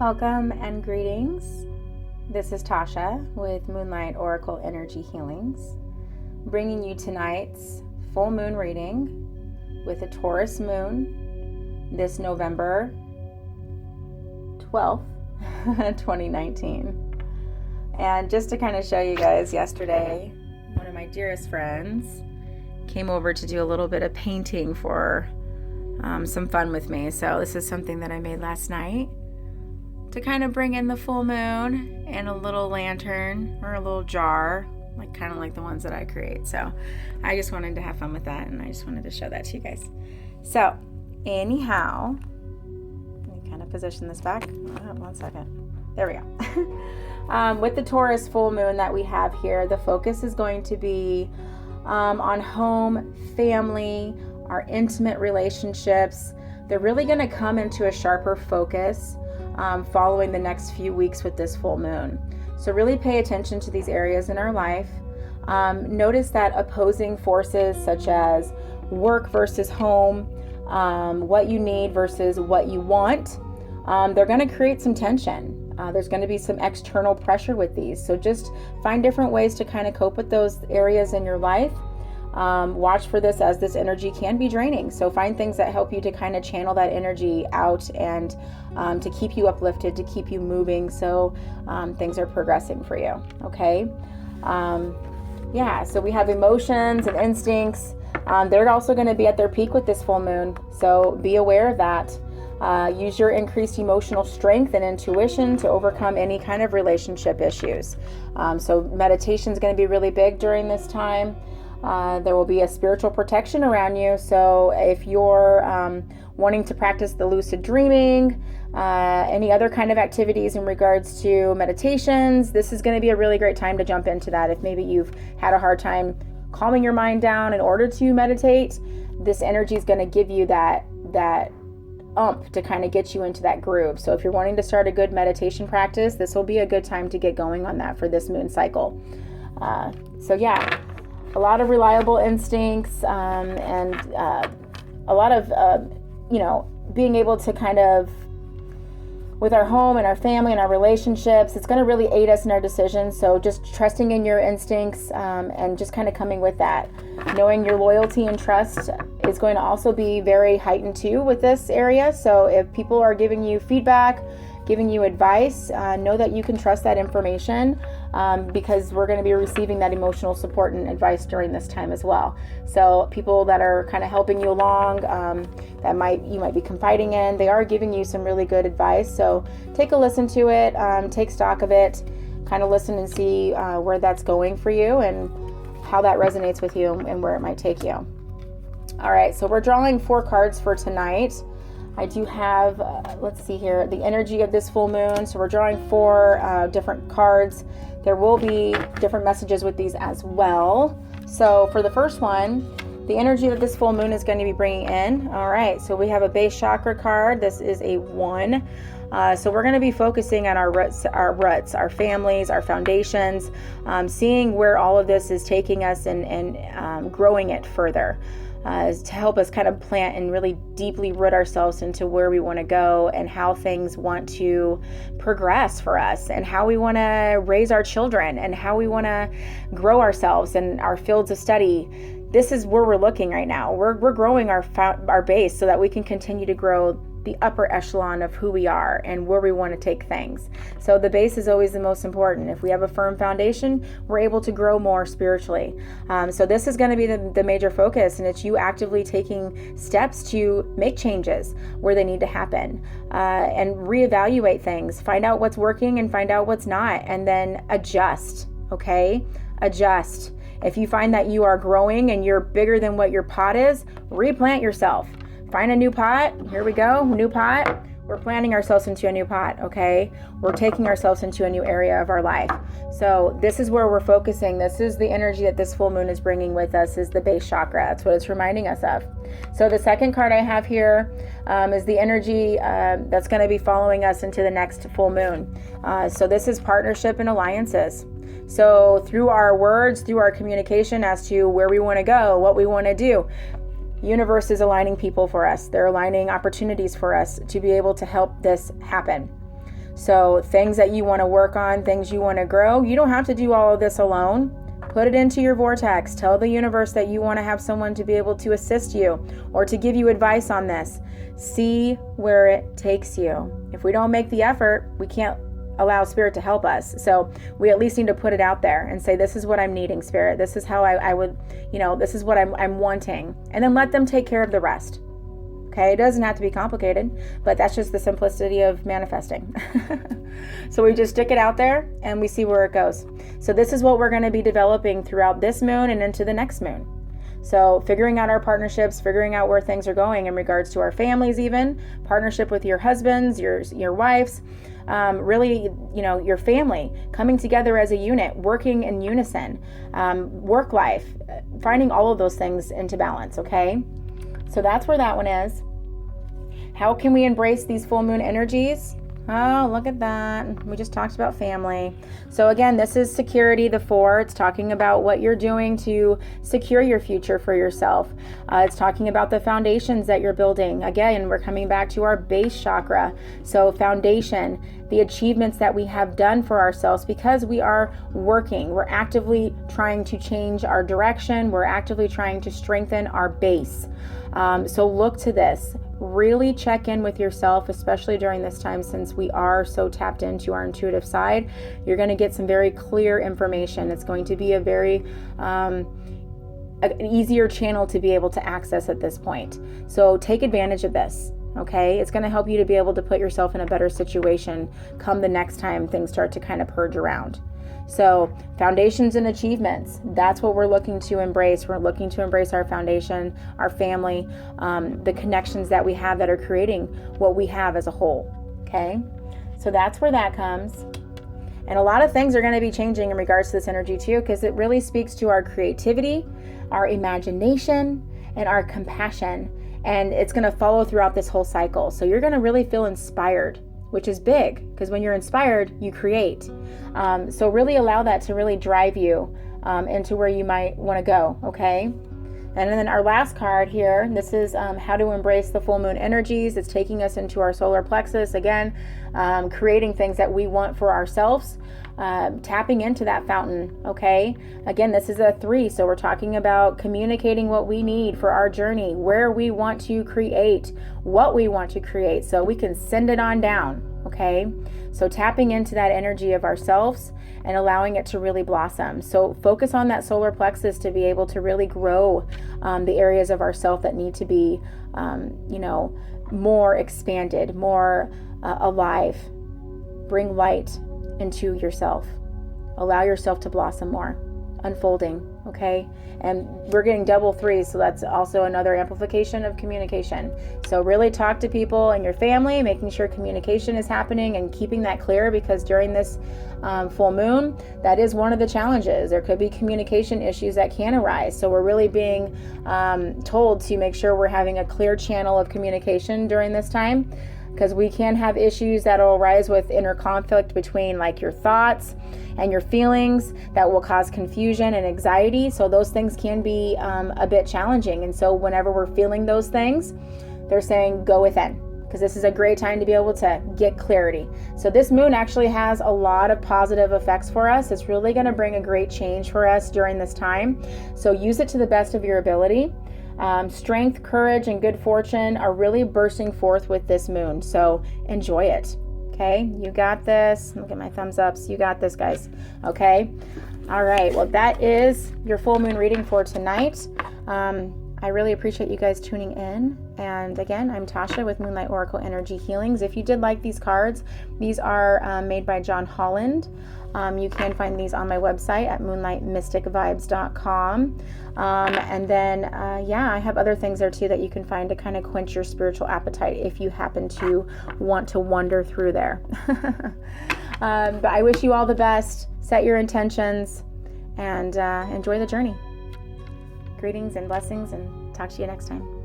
Welcome and greetings. This is Tasha with Moonlight Oracle Energy Healings, bringing you tonight's full moon reading with a Taurus moon this November 12th, 2019. And just to kind of show you guys, yesterday, one of my dearest friends came over to do a little bit of painting for some fun with me. So this is something that I made last night to kind of bring in the full moon, and a little lantern or a little jar, kind of like the ones that I create. So I just wanted to have fun with that, and I just wanted to show that to you guys. So anyhow, let me kind of position this back. Oh, 1 second. There we go. With the Taurus full moon that we have here, the focus is going to be on home, family, our intimate relationships. They're really going to come into a sharper focus following the next few weeks with this full moon. So really pay attention to these areas in our life. Notice that opposing forces such as work versus home, what you need versus what you want, they're going to create some tension. There's going to be some external pressure with these. So just find different ways to kind of cope with those areas in your life. Watch for this, as this energy can be draining. So find things that help you to kind of channel that energy out and to keep you uplifted, to keep you moving, so things are progressing for you. Okay. So we have emotions and instincts. They're also going to be at their peak with this full moon. So be aware of that. Use your increased emotional strength and intuition to overcome any kind of relationship issues. So meditation is going to be really big during this time. There will be a spiritual protection around you. So if you're wanting to practice the lucid dreaming, any other kind of activities in regards to meditations, this is going to be a really great time to jump into that. If maybe you've had a hard time calming your mind down in order to meditate, this energy is going to give you that to kind of get you into that groove. So if you're wanting to start a good meditation practice, this will be a good time to get going on that for this moon cycle. A lot of reliable instincts, and a lot of, being able to kind of, with our home and our family and our relationships, it's going to really aid us in our decisions. So just trusting in your instincts, and just kind of coming with that. Knowing your loyalty and trust is going to also be very heightened too with this area. So if people are giving you feedback, giving you advice, know that you can trust that information, because we're going to be receiving that emotional support and advice during this time as well. So people that are kind of helping you along, you might be confiding in, they are giving you some really good advice. So take a listen to it, take stock of it, kind of listen and see where that's going for you and how that resonates with you and where it might take you. All right, so we're drawing 4 cards for tonight. I do have, let's see here, the energy of this full moon. So we're drawing 4 different cards. There will be different messages with these as well. So for the first one, the energy that this full moon is going to be bringing in. All right, so we have a base chakra card. This is a 1. So we're going to be focusing on our roots, our families, our foundations, seeing where all of this is taking us and growing it further. To help us kind of plant and really deeply root ourselves into where we want to go and how things want to progress for us and how we want to raise our children and how we want to grow ourselves and our fields of study. This is where we're looking right now. We're growing our base so that we can continue to grow the upper echelon of who we are and where we want to take things. So the base is always the most important. If we have a firm foundation, we're able to grow more spiritually. So this is going to be the major focus, and it's you actively taking steps to make changes where they need to happen, and reevaluate things, find out what's working and find out what's not, and then adjust. Okay? Adjust. If you find that you are growing and you're bigger than what your pot is, replant yourself. Find a new pot. Here we go. New pot. We're planting ourselves into a new pot, okay? We're taking ourselves into a new area of our life. So this is where we're focusing. This is the energy that this full moon is bringing with us, is the base chakra. That's what it's reminding us of. So the second card I have here is the energy that's going to be following us into the next full moon. So this is partnership and alliances. So through our words, through our communication as to where we want to go, what we want to do, universe is aligning people for us. They're aligning opportunities for us to be able to help this happen. So things that you want to work on, things you want to grow, you don't have to do all of this alone. Put it into your vortex. Tell the universe that you want to have someone to be able to assist you or to give you advice on this. See where it takes you. If we don't make the effort, we can't allow Spirit to help us. So we at least need to put it out there and say, this is what I'm needing, Spirit. This is how I would, this is what I'm wanting. And then let them take care of the rest. Okay, it doesn't have to be complicated, but that's just the simplicity of manifesting. So we just stick it out there and we see where it goes. So this is what we're going to be developing throughout this moon and into the next moon. So figuring out our partnerships, figuring out where things are going in regards to our families, even partnership with your husbands, your wives, really, your family, coming together as a unit, working in unison, work life, finding all of those things into balance. Okay. So that's where that one is. How can we embrace these full moon energies? Oh, look at that. We just talked about family. So again, this is security, the 4. It's talking about what you're doing to secure your future for yourself. It's talking about the foundations that you're building. Again, we're coming back to our base chakra. So foundation, the achievements that we have done for ourselves because we are working. We're actively trying to change our direction. We're actively trying to strengthen our base. So look to this. Really check in with yourself, especially during this time since we are so tapped into our intuitive side. You're going to get some very clear information. It's going to be a very an easier channel to be able to access at this point. So take advantage of this. Okay, it's going to help you to be able to put yourself in a better situation come the next time things start to kind of purge around. So foundations and achievements, that's what we're looking to embrace. We're looking to embrace our foundation, our family, the connections that we have that are creating what we have as a whole. Okay, so that's where that comes. And a lot of things are going to be changing in regards to this energy too, because it really speaks to our creativity, our imagination, and our compassion. And it's going to follow throughout this whole cycle. So you're going to really feel inspired, which is big because when you're inspired, you create. So really allow that to really drive you into where you might want to go. Okay. And then our last card here, this is how to embrace the full moon energies. It's taking us into our solar plexus again, creating things that we want for ourselves, tapping into that fountain. Okay. Again, this is a 3. So we're talking about communicating what we need for our journey, where we want to create, what we want to create, so we can send it on down. Okay. So tapping into that energy of ourselves and allowing it to really blossom. So focus on that solar plexus to be able to really grow the areas of ourself that need to be, more expanded, more alive. Bring light into yourself. Allow yourself to blossom more, unfolding. Okay. And we're getting double 3. So that's also another amplification of communication. So really talk to people in your family, making sure communication is happening and keeping that clear, because during this full moon, that is one of the challenges. There could be communication issues that can arise. So we're really being told to make sure we're having a clear channel of communication during this time, because we can have issues that will arise with inner conflict between like your thoughts and your feelings that will cause confusion and anxiety. So those things can be a bit challenging. And so whenever we're feeling those things, they're saying go within, because this is a great time to be able to get clarity. So this moon actually has a lot of positive effects for us. It's really going to bring a great change for us during this time. So use it to the best of your ability. Strength, courage, and good fortune are really bursting forth with this moon. So enjoy it. Okay, you got this. Look at my thumbs ups. You got this, guys. Okay. All right. Well, that is your full moon reading for tonight. I really appreciate you guys tuning in. And again, I'm Tasha with Moonlight Oracle Energy Healings. If you did like these cards, these are made by John Holland. You can find these on my website at moonlightmysticvibes.com. And then, I have other things there too that you can find to kind of quench your spiritual appetite if you happen to want to wander through there. But I wish you all the best. Set your intentions and enjoy the journey. Greetings and blessings, and talk to you next time.